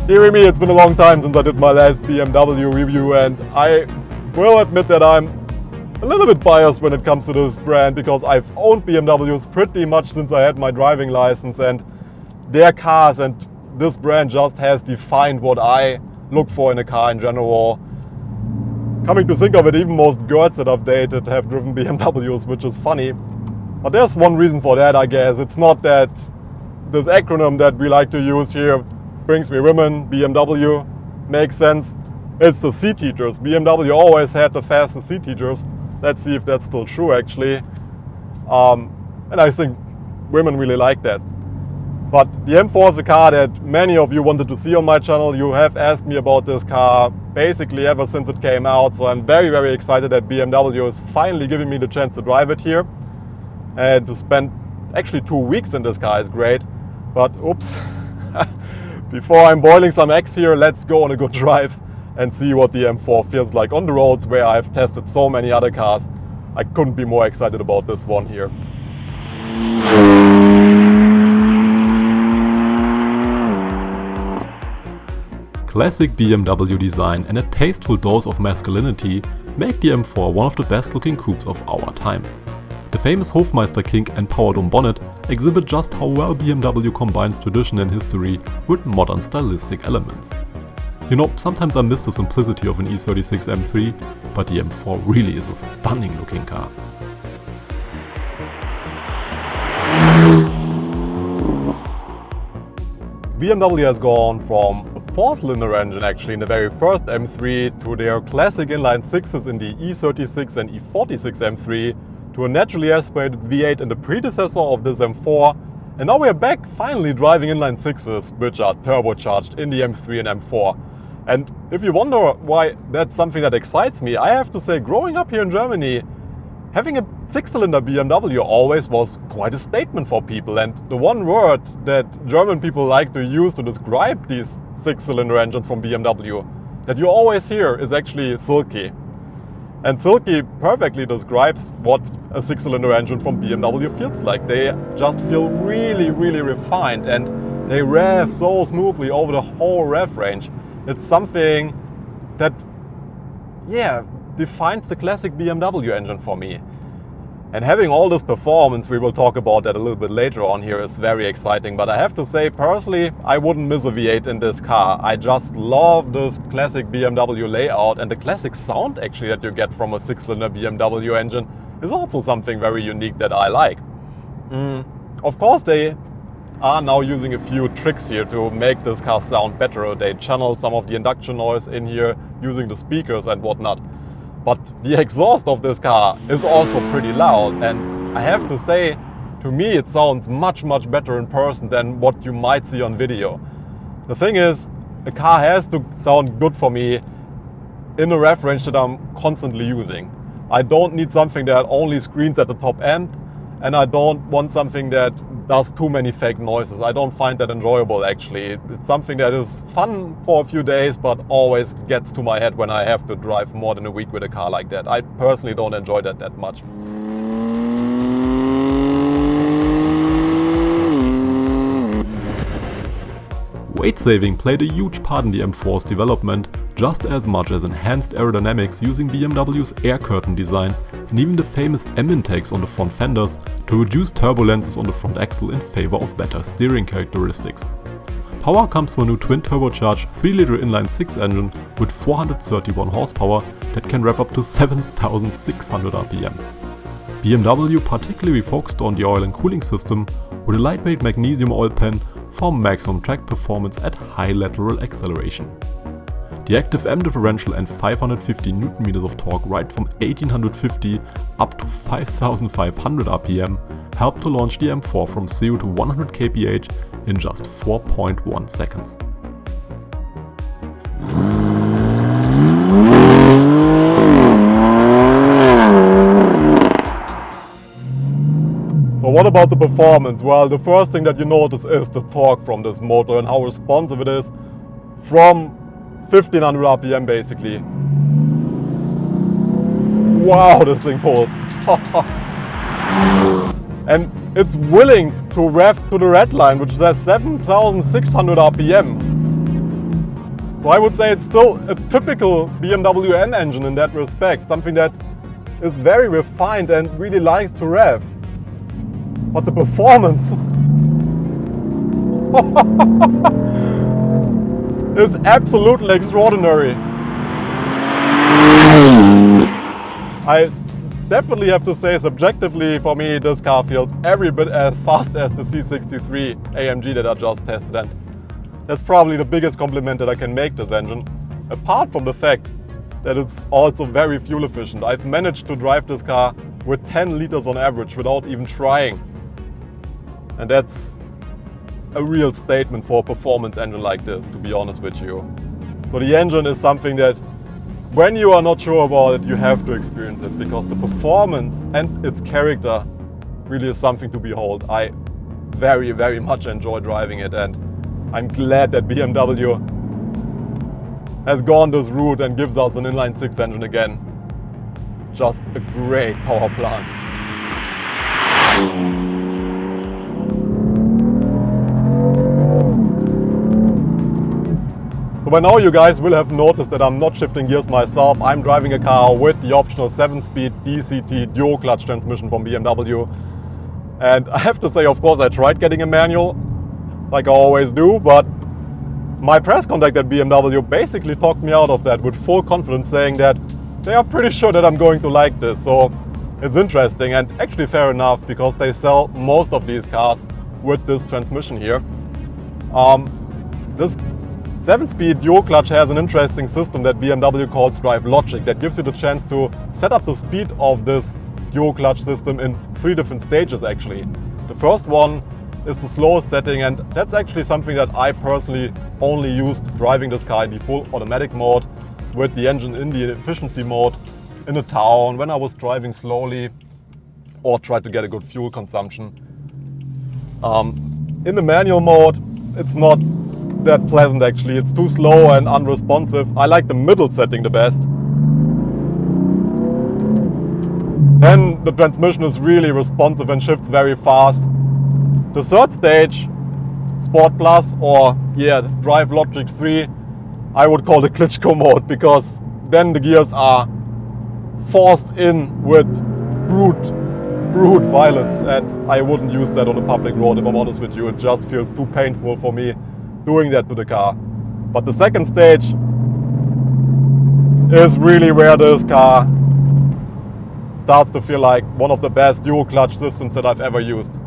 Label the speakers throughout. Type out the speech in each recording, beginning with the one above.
Speaker 1: Dear me, it's been a long time since I did my last BMW review, and I will admit that I'm a little bit biased when it comes to this brand because I've owned BMWs pretty much since I had my driving license, and their cars and this brand just has defined what I look for in a car in general. Coming to think of it, even most girls that I've dated have driven BMWs, which is funny. But there's one reason for that, I guess. It's not that this acronym that we like to use here brings me women, BMW, makes sense. It's the seat heaters. BMW always had the fastest seat heaters. Let's see if that's still true, actually. And I think women really like that. But the M4 is a car that many of you wanted to see on my channel. You have asked me about this car basically ever since it came out. So I'm very, very excited that BMW is finally giving me the chance to drive it here. And to spend actually 2 weeks in this car is great. But oops. Before I'm boiling some eggs here, let's go on a good drive and see what the M4 feels like on the roads where I've tested so many other cars. I couldn't be more excited about this one here.
Speaker 2: Classic BMW design and a tasteful dose of masculinity make the M4 one of the best looking coupes of our time. The famous Hofmeister kink and power dome bonnet exhibit just how well BMW combines tradition and history with modern stylistic elements. You know, sometimes I miss the simplicity of an E36 M3, but the M4 really is a stunning looking car.
Speaker 1: BMW has gone from a 4-cylinder engine actually in the very first M3 to their classic inline 6s in the E36 and E46 M3 to a naturally aspirated V8 in the predecessor of this M4, and now we're back finally driving inline 6s, which are turbocharged in the M3 and M4. And if you wonder why that's something that excites me, I have to say, growing up here in Germany, having a 6-cylinder BMW always was quite a statement for people, and the one word that German people like to use to describe these 6-cylinder engines from BMW that you always hear is actually silky. And silky perfectly describes what a 6-cylinder engine from BMW feels like. They just feel really, really refined, and they rev so smoothly over the whole rev range. It's something that, yeah, defines the classic BMW engine for me. And having all this performance, we will talk about that a little bit later on here, is very exciting. But I have to say, personally, I wouldn't miss a V8 in this car. I just love this classic BMW layout, and the classic sound actually that you get from a 6-cylinder BMW engine is also something very unique that I like. Of course, they are now using a few tricks here to make this car sound better. They channel some of the induction noise in here using the speakers and whatnot. But the exhaust of this car is also pretty loud, and I have to say, to me it sounds much, much better in person than what you might see on video. The thing is, a car has to sound good for me in a rev range that I'm constantly using. I don't need something that only screens at the top end, and I don't want something that does too many fake noises. I don't find that enjoyable actually. It's something that is fun for a few days, but always gets to my head when I have to drive more than a week with a car like that. I personally don't enjoy that much.
Speaker 2: Weight saving played a huge part in the M4's development, just as much as enhanced aerodynamics using BMW's air curtain design and even the famous M intakes on the front fenders to reduce turbulences on the front axle in favor of better steering characteristics. Power comes from a new twin-turbocharged 3-liter inline-6 engine with 431 horsepower that can rev up to 7,600 rpm. BMW particularly focused on the oil and cooling system with a lightweight magnesium oil pan for maximum track performance at high lateral acceleration. The active M differential and 550 Nm of torque right from 1850 up to 5500 rpm helped to launch the M4 from 0 to 100 kph in just 4.1 seconds.
Speaker 1: So what about the performance? Well, the first thing that you notice is the torque from this motor and how responsive it is from 1500 rpm basically. Wow, this thing pulls. And it's willing to rev to the red line, which says 7,600 rpm. So I would say it's still a typical BMW M engine in that respect, something that is very refined and really likes to rev. But the performance is absolutely extraordinary. I definitely have to say, subjectively for me, this car feels every bit as fast as the C63 AMG that I just tested, and that's probably the biggest compliment that I can make this engine, apart from the fact that it's also very fuel efficient. I've managed to drive this car with 10 liters on average without even trying. And that's a real statement for a performance engine like this, to be honest with you. So the engine is something that when you are not sure about it, you have to experience it, because the performance and its character really is something to behold. I very, very much enjoy driving it, and I'm glad that BMW has gone this route and gives us an inline-6 engine again. Just a great power plant. So by now you guys will have noticed that I'm not shifting gears myself. I'm driving a car with the optional 7-speed DCT dual clutch transmission from BMW. And I have to say, of course, I tried getting a manual, like I always do, but my press contact at BMW basically talked me out of that with full confidence, saying that they are pretty sure that I'm going to like this. So it's interesting and actually fair enough, because they sell most of these cars with this transmission here. This 7-speed dual clutch has an interesting system that BMW calls Drive Logic that gives you the chance to set up the speed of this dual clutch system in 3 different stages actually. The first one is the slowest setting, and that's actually something that I personally only used driving this car in the full automatic mode with the engine in the efficiency mode in a town when I was driving slowly or tried to get a good fuel consumption. In the manual mode, it's not that pleasant actually. It's too slow and unresponsive. I like the middle setting the best. Then the transmission is really responsive and shifts very fast. The third stage, Sport Plus, or Drive Logic 3, I would call the Klitschko mode, because then the gears are forced in with brute violence, and I wouldn't use that on a public road if I'm honest with you. It just feels too painful for me doing that to the car. But the second stage is really where this car starts to feel like one of the best dual clutch systems that I've ever used.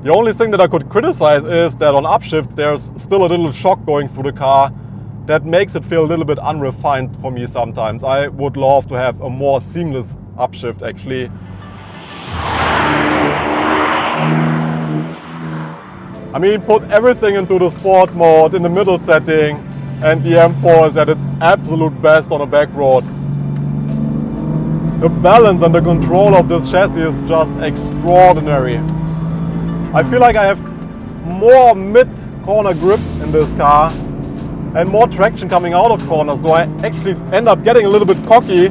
Speaker 1: The only thing that I could criticize is that on upshifts there's still a little shock going through the car that makes it feel a little bit unrefined for me sometimes. I would love to have a more seamless upshift actually. I mean, put everything into the sport mode in the middle setting, and the M4 is at its absolute best on a back road. The balance and the control of this chassis is just extraordinary. I feel like I have more mid-corner grip in this car and more traction coming out of corners, so I actually end up getting a little bit cocky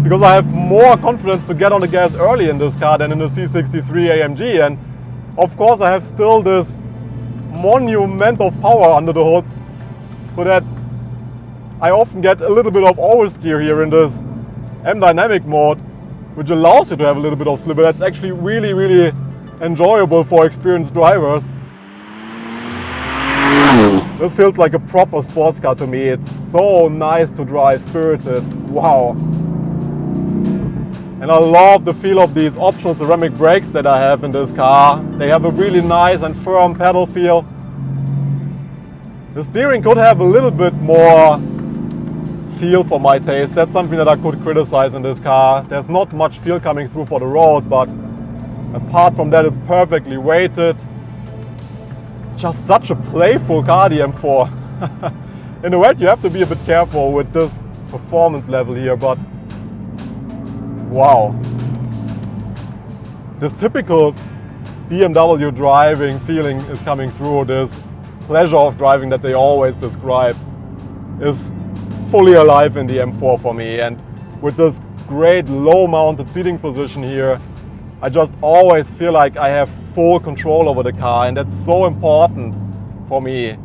Speaker 1: because I have more confidence to get on the gas early in this car than in the C63 AMG. And of course I have still this monument of power under the hood, so that I often get a little bit of oversteer here in this M dynamic mode, which allows you to have a little bit of slip. That's actually really, really enjoyable for experienced drivers. This feels like a proper sports car to me. It's so nice to drive, spirited, wow. And I love the feel of these optional ceramic brakes that I have in this car. They have a really nice and firm pedal feel. The steering could have a little bit more feel for my taste. That's something that I could criticize in this car. There's not much feel coming through for the road, but apart from that, it's perfectly weighted. It's just such a playful car, the M4. In a way, you have to be a bit careful with this performance level here, but wow. This typical BMW driving feeling is coming through. This pleasure of driving that they always describe is fully alive in the M4 for me. And with this great low mounted seating position here, I just always feel like I have full control over the car, and that's so important for me.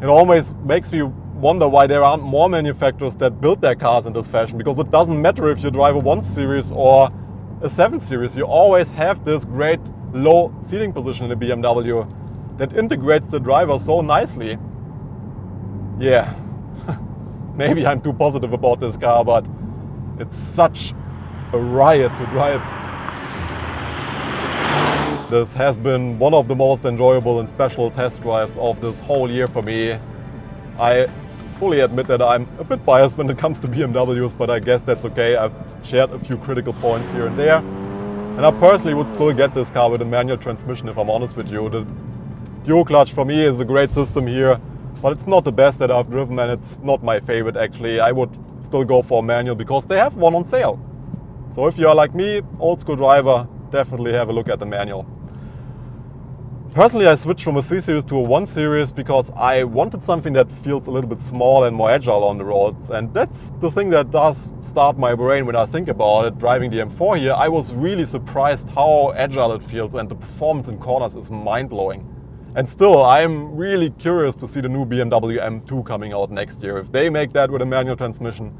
Speaker 1: It always makes me wonder why there aren't more manufacturers that build their cars in this fashion, because it doesn't matter if you drive a 1 Series or a 7 Series, you always have this great low seating position in the BMW that integrates the driver so nicely. Yeah. Maybe I'm too positive about this car, but it's such a riot to drive. This has been one of the most enjoyable and special test drives of this whole year for me. I fully admit that I'm a bit biased when it comes to BMWs, but I guess that's okay. I've shared a few critical points here and there. And I personally would still get this car with a manual transmission, if I'm honest with you. The dual clutch for me is a great system here, but it's not the best that I've driven, and it's not my favorite actually. I would still go for a manual because they have one on sale. So if you are like me, old school driver, definitely have a look at the manual. Personally, I switched from a 3 Series to a 1 Series because I wanted something that feels a little bit small and more agile on the roads. And that's the thing that does start my brain when I think about it. Driving the M4 here, I was really surprised how agile it feels, and the performance in corners is mind-blowing. And still, I'm really curious to see the new BMW M2 coming out next year. If they make that with a manual transmission,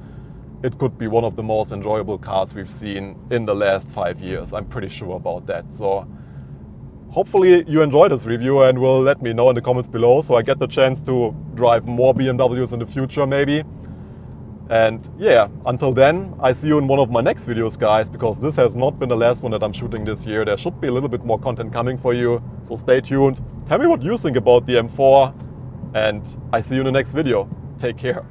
Speaker 1: it could be one of the most enjoyable cars we've seen in the last 5 years. I'm pretty sure about that. So hopefully you enjoyed this review and will let me know in the comments below, so I get the chance to drive more BMWs in the future maybe. And yeah, until then, I see you in one of my next videos, guys, because this has not been the last one that I'm shooting this year. There should be a little bit more content coming for you, so stay tuned. Tell me what you think about the M4, and I see you in the next video. Take care.